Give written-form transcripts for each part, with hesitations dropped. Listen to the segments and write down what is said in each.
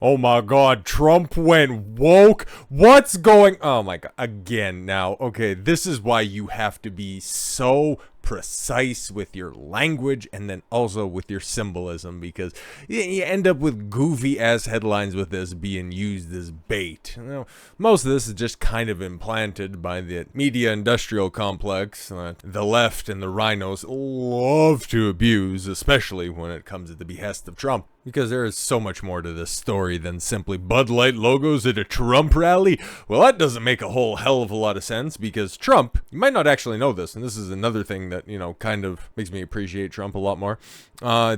Oh my god, Trump went woke. What's going? Oh my god. Again, now, okay, this is why you have to be so precise with your language and then also with your symbolism, because you end up with goofy ass headlines with this being used as bait. You know, most of this is just kind of implanted by the media industrial complex that the left and the RINOs love to abuse, especially when it comes at the behest of Trump. Because there is so much more to this story than simply Bud Light logos at a Trump rally. Well, that doesn't make a whole hell of a lot of sense, because Trump, you might not actually know this, and this is another thing that, you know, kind of makes me appreciate Trump a lot more.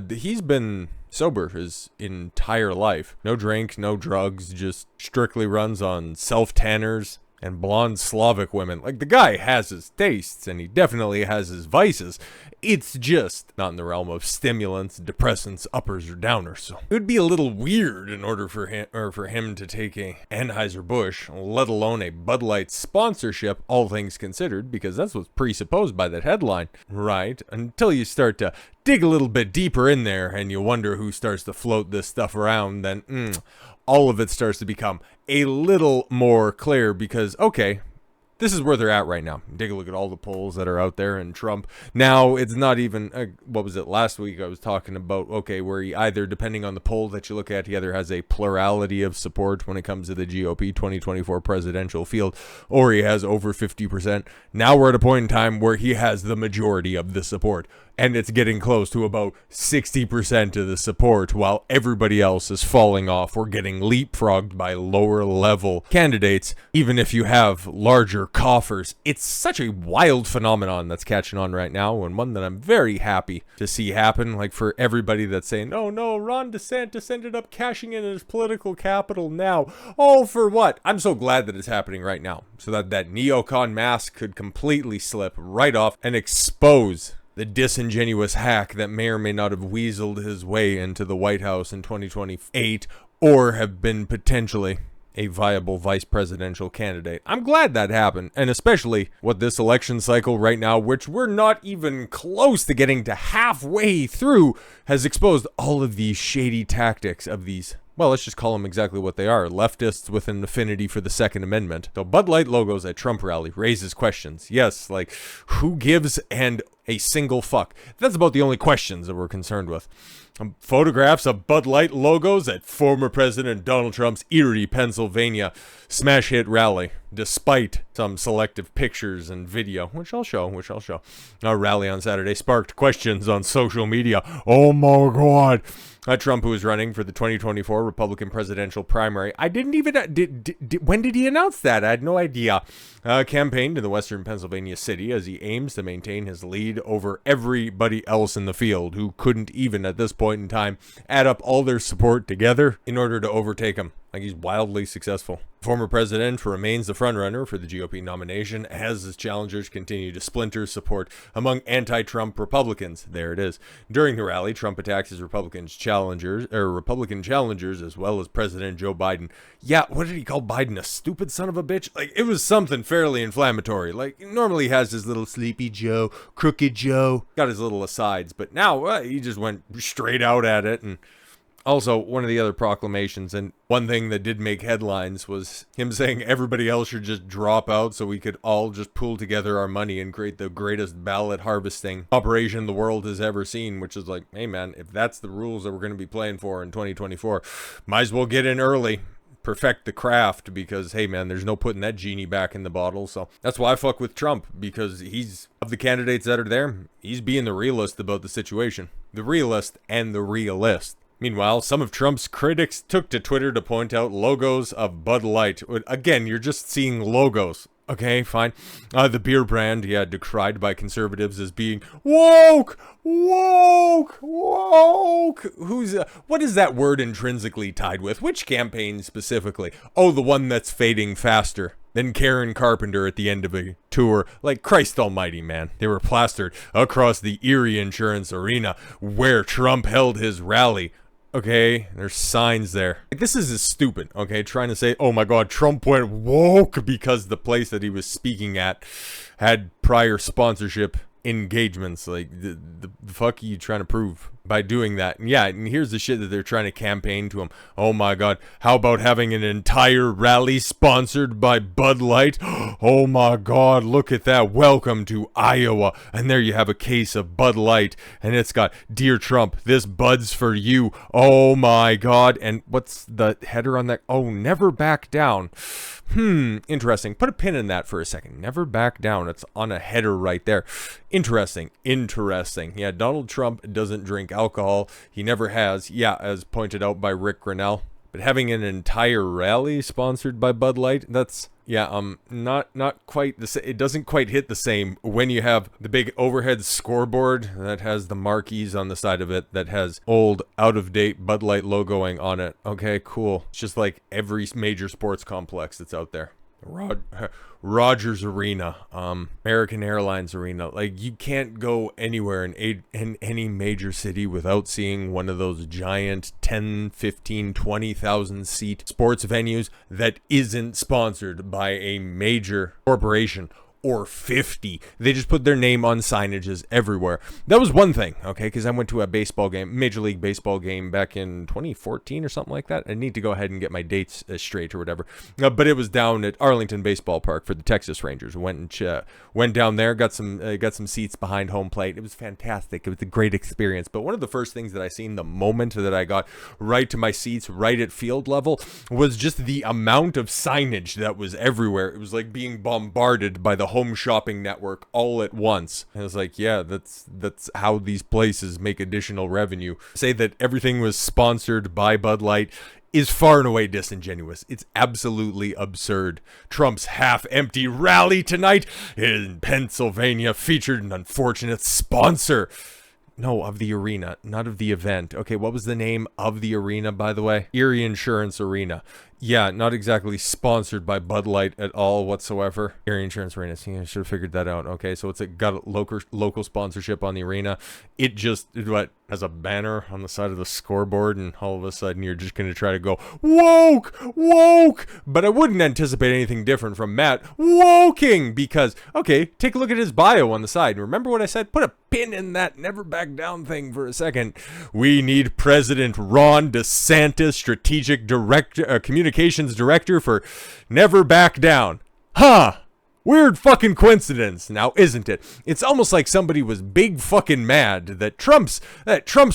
He's been sober his entire life. No drink, no drugs, just strictly runs on self-tanners and blonde Slavic women. Like, the guy has his tastes, and he definitely has his vices. It's just not in the realm of stimulants, depressants, uppers, or downers. So it would be a little weird in order for him to take a Anheuser-Busch, let alone a Bud Light sponsorship, all things considered, because that's what's presupposed by that headline, right? Until you start to dig a little bit deeper in there, and you wonder who starts to float this stuff around, then all of it starts to become a little more clear, because, okay, this is where they're at right now. Take a look at all the polls that are out there, and Trump, now it's not even, what was it, last week I was talking about, okay, where he either, depending on the poll that you look at, he either has a plurality of support when it comes to the GOP 2024 presidential field, or he has over 50%. Now we're at a point in time where he has the majority of the support, and it's getting close to about 60% of the support, while everybody else is falling off or getting leapfrogged by lower level candidates, even if you have larger coffers. It's such a wild phenomenon that's catching on right now, and one that I'm very happy to see happen. Like, for everybody that's saying, oh no, Ron DeSantis ended up cashing in his political capital now. Oh, for what? I'm so glad that it's happening right now, so that that neocon mask could completely slip right off and expose the disingenuous hack that may or may not have weaseled his way into the White House in 2028, or have been potentially a viable vice presidential candidate. I'm glad that happened, and especially what this election cycle right now, which we're not even close to getting to halfway through, has exposed all of these shady tactics of these, well, let's just call them exactly what they are, leftists with an affinity for the Second Amendment. So Bud Light logos at Trump rally raises questions. Yes, like, who gives and a single fuck? That's about the only questions that we're concerned with. Photographs of Bud Light logos at former President Donald Trump's Erie, Pennsylvania smash hit rally, despite some selective pictures and video, which I'll show. Our rally on Saturday sparked questions on social media. Oh my god. Trump, who is running for the 2024 Republican presidential primary, I didn't even, when did he announce that? I had no idea. Campaigned in the western Pennsylvania city as he aims to maintain his lead over everybody else in the field, who couldn't even at this point in time add up all their support together in order to overtake him. Like, he's wildly successful. Former president remains the frontrunner for the GOP nomination as his challengers continue to splinter support among anti-Trump Republicans. There it is. During the rally, Trump attacks his Republican challengers, as well as President Joe Biden. Yeah, what did he call Biden? A stupid son of a bitch? Like, it was something fairly inflammatory. Like, normally he has his little Sleepy Joe, Crooked Joe, got his little asides, but now he just went straight out at it. And also, one of the other proclamations, and one thing that did make headlines, was him saying everybody else should just drop out so we could all just pool together our money and create the greatest ballot harvesting operation the world has ever seen, which is like, hey man, if that's the rules that we're going to be playing for in 2024, might as well get in early. Perfect the craft, because hey man, there's no putting that genie back in the bottle. So that's why I fuck with Trump, because he's, of the candidates that are there, he's being the realist about the situation. The realist and the realist. Meanwhile, some of Trump's critics took to Twitter to point out logos of Bud Light. Again, you're just seeing logos. Okay, fine. The beer brand, decried by conservatives as being woke. What is that word intrinsically tied with? Which campaign specifically? Oh, the one that's fading faster than Karen Carpenter at the end of a tour. Like, Christ almighty, man. They were plastered across the Erie Insurance Arena where Trump held his rally. Okay, there's signs there. Like, this is stupid, okay? Trying to say, oh my god, Trump went woke because the place that he was speaking at had prior sponsorship engagements. Like, the fuck are you trying to prove? by doing that. And yeah, and here's the shit that they're trying to campaign to him. Oh my god, how about having an entire rally sponsored by Bud Light? Oh my god, look at that. Welcome to Iowa. And there you have a case of Bud Light, and it's got, "Dear Trump, this Bud's for you." Oh my god. And what's the header on that? Oh, "Never back down." Interesting. Put a pin in that for a second. Never back down. It's on a header right there. Interesting. Yeah, Donald Trump doesn't drink alcohol. He never has. Yeah, as pointed out by Rick Grinnell. But having an entire rally sponsored by Bud Light, that's, yeah, not quite the same. It doesn't quite hit the same when you have the big overhead scoreboard that has the marquees on the side of it that has old, out-of-date Bud Light logoing on it. Okay, cool. It's just like every major sports complex that's out there. Rogers Arena, American Airlines Arena. Like, you can't go anywhere in any major city without seeing one of those giant 10, 15, 20,000 seat sports venues that isn't sponsored by a major corporation. Or 50. They just put their name on signages everywhere. That was one thing, okay, because I went to a baseball game, Major League Baseball game back in 2014 or something like that. I need to go ahead and get my dates straight or whatever. But it was down at Arlington Baseball Park for the Texas Rangers. Went down there, got some seats behind home plate. It was fantastic. It was a great experience. But one of the first things that I seen the moment that I got right to my seats, right at field level, was just the amount of signage that was everywhere. It was like being bombarded by the Home Shopping Network all at once. And I was like, yeah, that's how these places make additional revenue. Say that everything was sponsored by Bud Light is far and away disingenuous. It's absolutely absurd. Trump's half-empty rally tonight in Pennsylvania featured an unfortunate sponsor. No, of the arena, not of the event. Okay, what was the name of the arena, by the way? Erie Insurance Arena. Yeah, not exactly sponsored by Bud Light at all whatsoever. Erie Insurance Arena. See, I should have figured that out. Okay, so got a local sponsorship on the arena. It has a banner on the side of the scoreboard, and all of a sudden you're just going to try to go, woke! But I wouldn't anticipate anything different from Matt woking, because, okay, take a look at his bio on the side. Remember what I said? Put a pin in that never back down thing for a second. We need President Ron DeSantis, strategic director, communications director for Never Back Down. Huh. Weird fucking coincidence, now isn't it? It's almost like somebody was big fucking mad that Trump's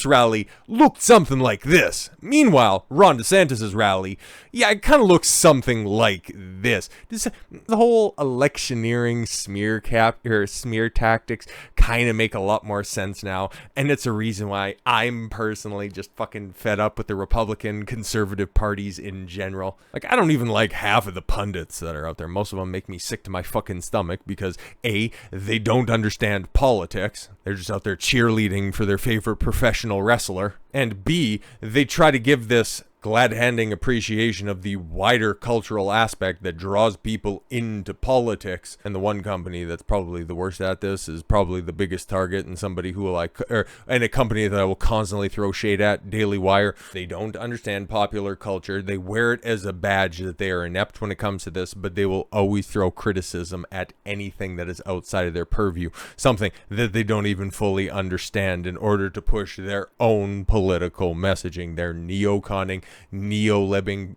rally looked something like this. Meanwhile, Ron DeSantis' rally, yeah, it kind of looks something like this. The whole electioneering smear tactics kind of make a lot more sense now, and it's a reason why I'm personally just fucking fed up with the Republican conservative parties in general. Like, I don't even like half of the pundits that are out there. Most of them make me sick to my fucking stomach because A, they don't understand politics. They're just out there cheerleading for their favorite professional wrestler. And B, they try to give this glad-handing appreciation of the wider cultural aspect that draws people into politics. And the one company that's probably the worst at this is probably the biggest target, and somebody who and a company that I will constantly throw shade at, Daily Wire. They don't understand popular culture. They wear it as a badge that they are inept when it comes to this, but they will always throw criticism at anything that is outside of their purview, something that they don't even fully understand, in order to push their own political messaging, their neoconning, neo-libbing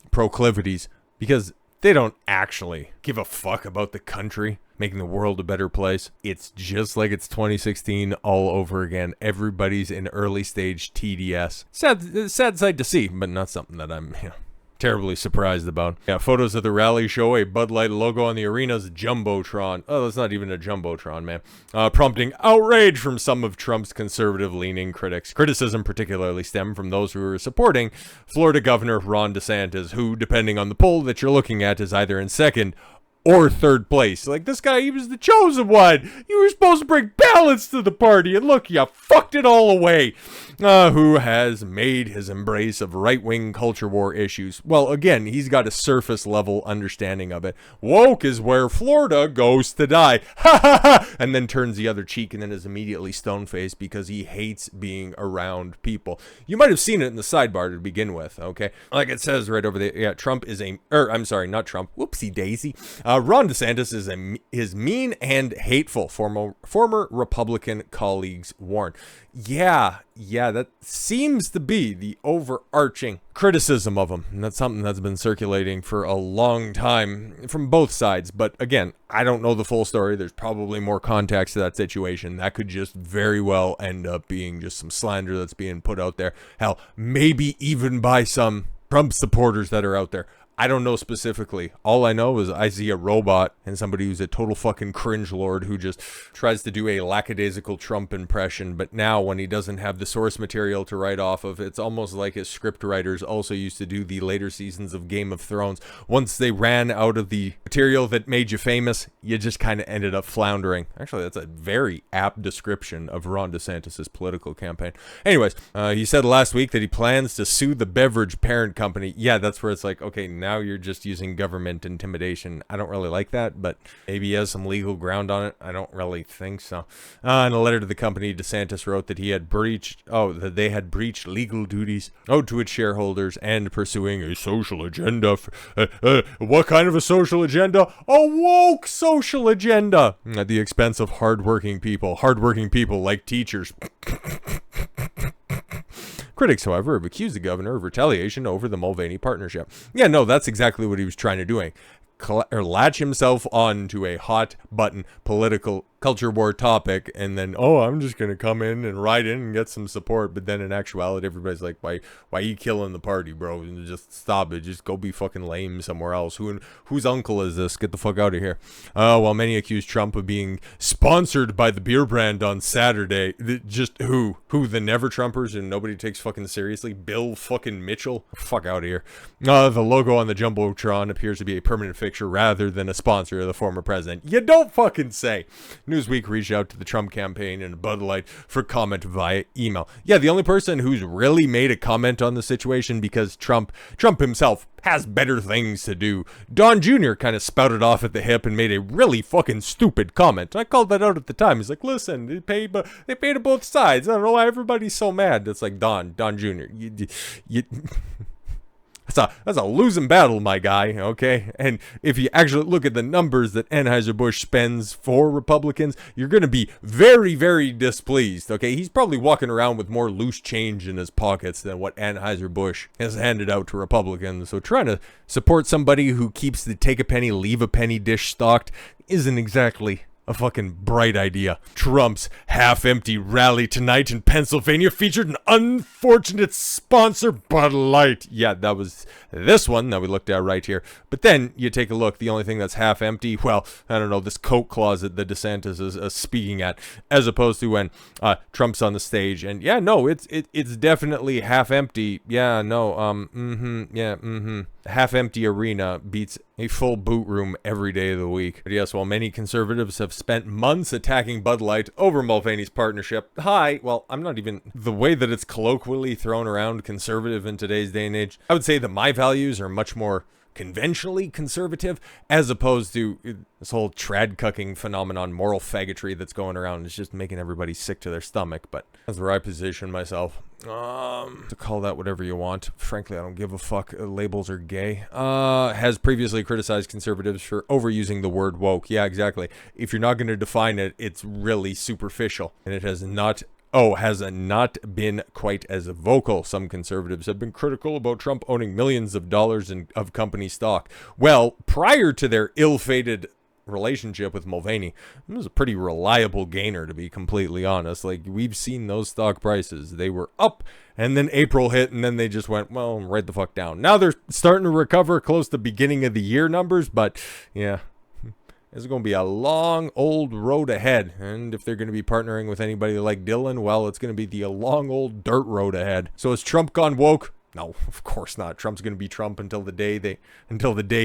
proclivities, because they don't actually give a fuck about the country, making the world a better place. It's just like it's 2016 all over again. Everybody's in early stage TDS. Sad sight to see, but not something that I'm, terribly surprised about. Yeah, photos of the rally show a Bud Light logo on the arena's Jumbotron. Oh, that's not even a Jumbotron, man. Prompting outrage from some of Trump's conservative-leaning critics. Criticism particularly stemmed from those who are supporting Florida Governor Ron DeSantis, who, depending on the poll that you're looking at, is either in second or third place. Like, this guy, he was the chosen one. You were supposed to bring balance to the party, and look, you fucked it all away. Who has made his embrace of right-wing culture war issues. Well, again, he's got a surface-level understanding of it. Woke is where Florida goes to die. Ha ha ha! And then turns the other cheek and then is immediately stone-faced because he hates being around people. You might have seen it in the sidebar to begin with, okay? Like it says right over there, yeah, Trump is not Trump, whoopsie daisy. Ron DeSantis is mean and hateful, former Republican colleagues warn. Yeah, that seems to be the overarching criticism of him. And that's something that's been circulating for a long time from both sides. But again, I don't know the full story. There's probably more context to that situation. That could just very well end up being just some slander that's being put out there. Hell, maybe even by some Trump supporters that are out there. I don't know specifically. All I know is I see a robot and somebody who's a total fucking cringe lord who just tries to do a lackadaisical Trump impression. But now when he doesn't have the source material to write off of, it's almost like his script writers also used to do the later seasons of Game of Thrones. Once they ran out of the material that made you famous, you just kind of ended up floundering. Actually, that's a very apt description of Ron DeSantis' political campaign. Anyways, he said last week that he plans to sue the beverage parent company. Yeah, that's where it's like, okay, now you're just using government intimidation. I don't really like that, but maybe he has some legal ground on it. I don't really think so. In a letter to the company, DeSantis wrote that they had breached legal duties owed to its shareholders and pursuing a social agenda. What kind of a social agenda? A woke social agenda at the expense of hardworking people like teachers. Critics, however, have accused the governor of retaliation over the Mulvaney partnership. Yeah, no, that's exactly what he was trying to do. Latch himself onto a hot button political culture war topic, and then, I'm just going to come in and ride in and get some support. But then in actuality, everybody's like, why are you killing the party, bro? And just stop it. Just go be fucking lame somewhere else. Whose uncle is this? Get the fuck out of here. While many accuse Trump of being sponsored by the beer brand on Saturday, just who? The Never Trumpers and nobody takes fucking seriously? Bill fucking Mitchell? Fuck out of here. The logo on the Jumbotron appears to be a permanent fixture rather than a sponsor of the former president. You don't fucking say. Newsweek reached out to the Trump campaign and Bud Light for comment via email. Yeah, the only person who's really made a comment on the situation, because Trump himself has better things to do. Don Jr. kind of spouted off at the hip and made a really fucking stupid comment. I called that out at the time. He's like, listen, they paid to both sides. I don't know why everybody's so mad. That's like, Don Jr. You That's a losing battle, my guy, okay? And if you actually look at the numbers that Anheuser-Busch spends for Republicans, you're going to be very, very displeased, okay? He's probably walking around with more loose change in his pockets than what Anheuser-Busch has handed out to Republicans. So trying to support somebody who keeps the take a penny, leave a penny dish stocked isn't exactly a fucking bright idea. Trump's half-empty rally tonight in Pennsylvania featured an unfortunate sponsor, Bud Light. Yeah, that was this one that we looked at right here. But then you take a look, the only thing that's half-empty, well, I don't know, this coat closet that DeSantis is speaking at, as opposed to when Trump's on the stage. And yeah, no, it's definitely half-empty. Yeah, no, half-empty arena beats a full boot room every day of the week. But yes, while many conservatives have spent months attacking Bud Light over Mulvaney's partnership, I'm not even, the way that it's colloquially thrown around conservative in today's day and age, I would say that my values are much more conventionally conservative, as opposed to this whole trad-cucking phenomenon, moral faggotry that's going around. It's just making everybody sick to their stomach. But that's where I position myself. To call that whatever you want. Frankly, I don't give a fuck. Labels are gay. Has previously criticized conservatives for overusing the word woke. Yeah, exactly. If you're not going to define it, it's really superficial. And it has not been quite as vocal. Some conservatives have been critical about Trump owning millions of dollars of company stock. Well, prior to their ill-fated relationship with Mulvaney, it was a pretty reliable gainer, to be completely honest. Like, we've seen those stock prices. They were up, and then April hit, and then they just went, well, right the fuck down. Now they're starting to recover close to beginning of the year numbers, but yeah, it's going to be a long, old road ahead. And if they're going to be partnering with anybody like Dylan, well, it's going to be the long, old dirt road ahead. So has Trump gone woke? No, of course not. Trump's going to be Trump until the day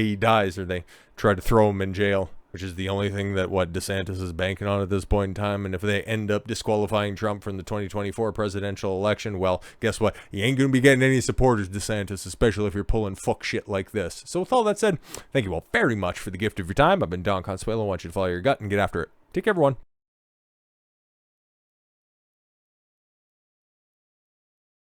he dies, or they try to throw him in jail, which is the only thing that DeSantis is banking on at this point in time. And if they end up disqualifying Trump from the 2024 presidential election, well, guess what? You ain't going to be getting any supporters, DeSantis, especially if you're pulling fuck shit like this. So with all that said, thank you all very much for the gift of your time. I've been Don Consuelo. I want you to follow your gut and get after it. Take care, everyone.